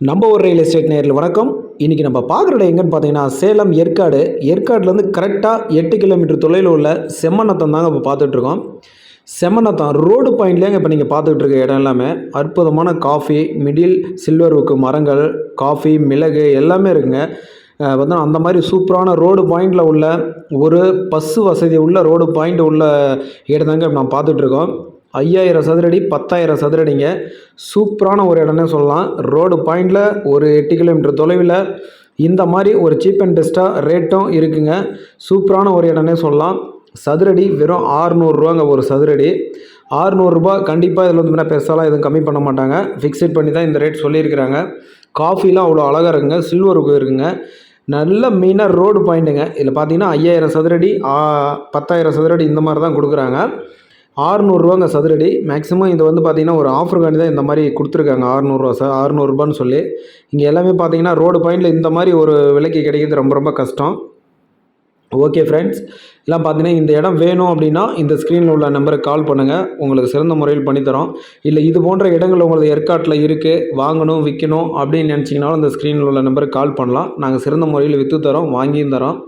நம்ம ஒரு real estate நேரில் வணக்கம். இன்றைக்கி நம்ம பார்க்குற இடம் எங்கன்னு பார்த்தீங்கன்னா சேலம் ஏற்காடு. ஏற்காடுலேருந்து கரெக்டாக 8 கிலோமீட்டர் தொலைவில் உள்ள செம்மநத்தம் தாங்க இப்போ பார்த்துட்ருக்கோம். செம்மநத்தம் ரோடு பாயிண்ட்லேங்க இப்போ நீங்கள் பார்த்துக்கிட்டு இருக்க இடம் எல்லாமே அற்புதமான காஃபி, மிடில் சில்வர் ஒர்க்கு மரங்கள், காஃபி, மிளகு எல்லாமே இருக்குங்க. வந்து அந்த மாதிரி சூப்பரான ரோடு பாயிண்டில் உள்ள ஒரு பஸ்ஸு வசதி உள்ள ரோடு பாயிண்ட் உள்ள இடம் தாங்க நம்ம பார்த்துட்ருக்கோம். 5000 சதுரடி 10,000 சதுரடிங்க. சூப்பரான ஒரு இடம்னே சொல்லலாம். ரோடு பாயிண்டில் ஒரு 8 கிலோமீட்டர் தொலைவில் இந்த மாதிரி ஒரு சீப் அண்ட் பெஸ்ட்டாக ரேட்டும் இருக்குங்க. சூப்பரான ஒரு இடம்னே சொல்லலாம். சதுரடி வெறும் 600 ஒரு சதுரடி. 600 கண்டிப்பாக இதில் வந்து பெருசாலாம் எதுவும் கம்மி பண்ண மாட்டாங்க. ஃபிக்ஸட் பண்ணி தான் இந்த ரேட் சொல்லியிருக்கிறாங்க. காஃபிலாம் அவ்வளோ அழகாக இருக்குங்க. சில்வருக்கு இருக்குங்க. நல்ல மெயினாக ரோடு பாயிண்ட்டுங்க. இதில் பார்த்தீங்கன்னா 5000 சதுரடி 10,000 சதுரடி இந்த மாதிரி தான் கொடுக்குறாங்க. 600 சதுரடி. மேக்ஸிமம் இது வந்து பார்த்திங்கன்னா ஒரு ஆஃபருக்காண்டி தான் இந்த மாதிரி கொடுத்துருக்காங்க. 600 சொல்லி. இங்கே எல்லாமே பார்த்தீங்கன்னா ரோடு பாயிண்டில் இந்த மாதிரி ஒரு விலைக்கு கிடைக்கிறது ரொம்ப ரொம்ப கஷ்டம். ஓகே ஃப்ரெண்ட்ஸ், எல்லாம் பார்த்தீங்கன்னா இந்த இடம் வேணும் அப்படின்னா இந்த ஸ்க்ரீனில் உள்ள நம்பருக்கு கால் பண்ணுங்கள். உங்களுக்கு சிறந்த முறையில் பண்ணித்தரோம். இல்லை இது போன்ற இடங்கள் உங்களுக்கு ஏற்காட்டில் இருக்குது, வாங்கணும் விற்கணும் அப்படின்னு நினச்சிங்கனாலும் இந்த ஸ்க்ரீனில் உள்ள நம்பருக்கு கால் பண்ணலாம். நாங்கள் சிறந்த முறையில் விற்று தரோம், வாங்கியும் தரோம்.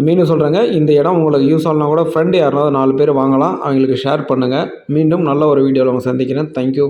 மீண்டும் சொல்கிறேங்க, இந்த இடம் உங்களுக்கு யூஸ் ஆகலாம் கூட ஃப்ரெண்டு யாருனாவது 4 பேர் வாங்கலாம். அவங்களுக்கு ஷேர் பண்ணுங்கள். மீண்டும் நல்ல ஒரு வீடியோவில் உங்களை சந்திக்கிறேன். தேங்க்யூ.